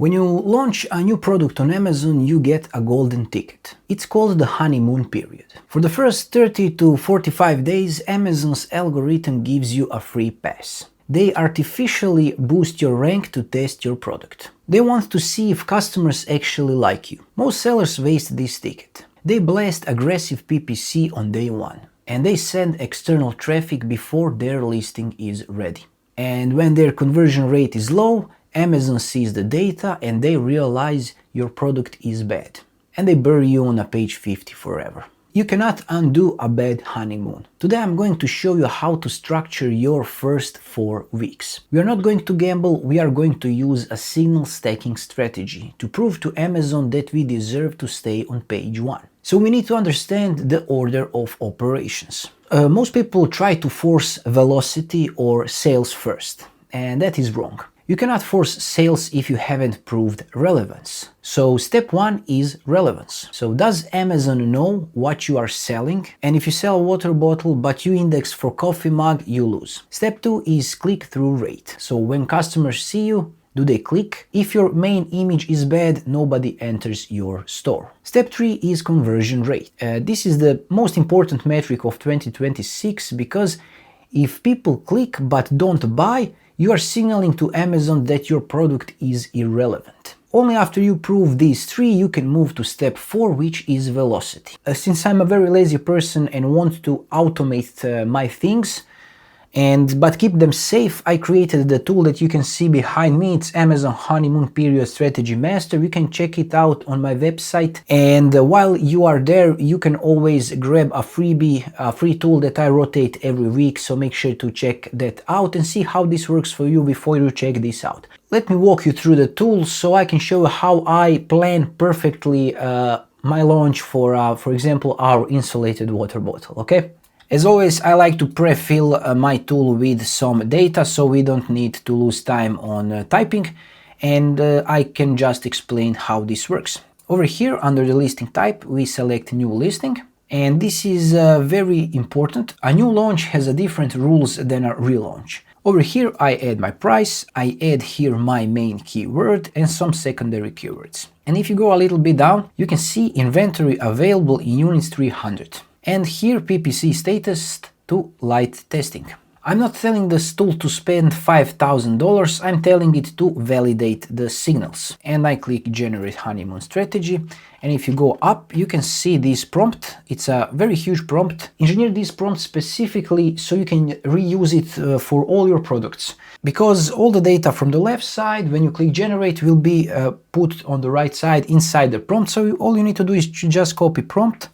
When you launch a new product on Amazon, you get a golden ticket. It's called the honeymoon period. For the first 30 to 45 days, Amazon's algorithm gives you a free pass. They artificially boost your rank to test your product. They want to see if customers actually like you. Most sellers waste this ticket. They blast aggressive PPC on day one, and they send external traffic before their listing is ready. And when their conversion rate is low, Amazon sees the data and they realize your product is bad. And they bury you on a page 50 forever. You cannot undo a bad honeymoon. Today I'm going to show you how to structure your first 4 weeks. We are not going to gamble, we are going to use a signal stacking strategy to prove to Amazon that we deserve to stay on page 1. So we need to understand the order of operations. Most people try to force velocity or sales first, and that is wrong. You cannot force sales if you haven't proved relevance. So step 1 is relevance. So does Amazon know what you are selling? And if you sell a water bottle but you index for coffee mug, you lose. Step 2 is click-through rate. So when customers see you, do they click? If your main image is bad, nobody enters your store. Step 3 is conversion rate. This is the most important metric of 2026 because if people click but don't buy, you are signaling to Amazon that your product is irrelevant. Only after you prove these 3 you can move to step 4, which is velocity. Since I'm a very lazy person and want to automate my things, but keep them safe, I created the tool that you can see behind me. It's Amazon Honeymoon Period Strategy Master. You can check it out on my website. And while you are there, you can always grab a freebie, a free tool that I rotate every week. So make sure to check that out and see how this works for you before you check this out. Let me walk you through the tools so I can show you how I plan perfectly my launch for example, our insulated water bottle, okay? As always, I like to pre-fill my tool with some data so we don't need to lose time on typing, and I can just explain how this works. Over here under the listing type we select new listing, and this is very important. A new launch has a different rules than a relaunch. Over here I add my price, I add here my main keyword and some secondary keywords. And if you go a little bit down, you can see inventory available in units 300. And here PPC status to light testing. I'm not telling this tool to spend $5,000, I'm telling it to validate the signals. And I click generate honeymoon strategy. And if you go up, you can see this prompt. It's a very huge prompt. Engineer this prompt specifically so you can reuse it for all your products. Because all the data from the left side, when you click generate, will be put on the right side inside the prompt. So all you need to do is just copy prompt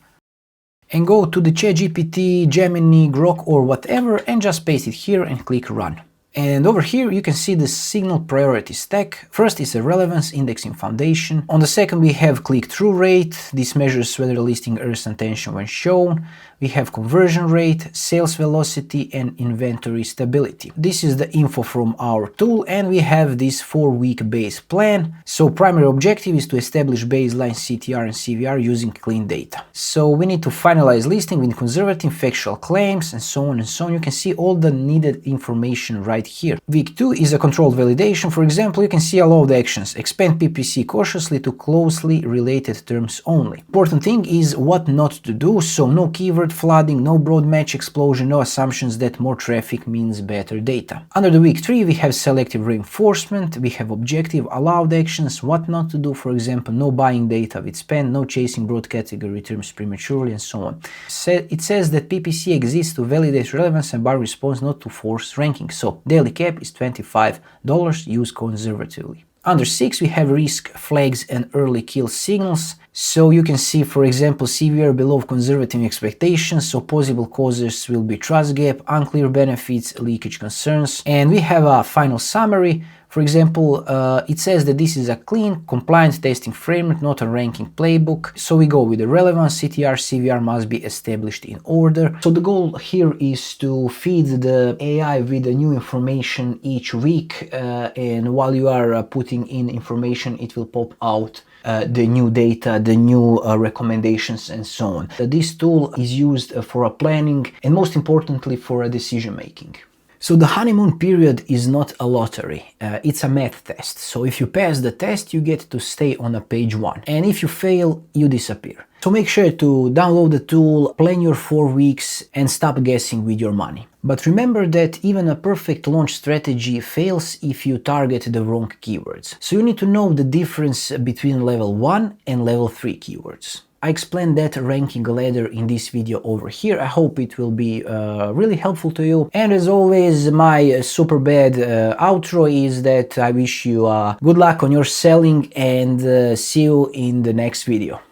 and go to the ChatGPT, Gemini, Grok or whatever and just paste it here and click run. And over here you can see the signal priority stack. First is the relevance indexing foundation. On the second we have click-through rate. This measures whether the listing earns attention when shown. We have conversion rate, sales velocity and inventory stability. This is the info from our tool, and we have this 4-week base plan. So primary objective is to establish baseline CTR and CVR using clean data. So we need to finalize listing with conservative factual claims and so on and so on. You can see all the needed information right here. Week 2 is a controlled validation. For example, you can see a lot of actions. Expand PPC cautiously to closely related terms only. Important thing is what not to do. So no keyword flooding, no broad match explosion, no assumptions that more traffic means better data. Under the week 3 we have selective reinforcement, we have objective allowed actions, what not to do, for example, no buying data with spend, no chasing broad category terms prematurely and so on. It says that PPC exists to validate relevance and bar response, not to force ranking. So daily cap is $25, use conservatively. Under 6 we have risk flags and early kill signals. So you can see, for example, CVR below conservative expectations, so possible causes will be trust gap, unclear benefits, leakage concerns. And we have a final summary. For example, it says that this is a clean, compliant testing framework, not a ranking playbook. So we go with the relevance, CTR, CVR must be established in order. So the goal here is to feed the AI with the new information each week. And while you are putting in information, it will pop out the new data, the new recommendations and so on. This tool is used for planning and most importantly for decision making. So the honeymoon period is not a lottery, it's a math test. So if you pass the test, you get to stay on a page 1. And if you fail, you disappear. So make sure to download the tool, plan your 4 weeks and stop guessing with your money. But remember that even a perfect launch strategy fails if you target the wrong keywords. So you need to know the difference between level 1 and level 3 keywords. I explained that ranking ladder in this video over here. I hope it will be really helpful to you. And as always, my super bad outro is that I wish you good luck on your selling and see you in the next video.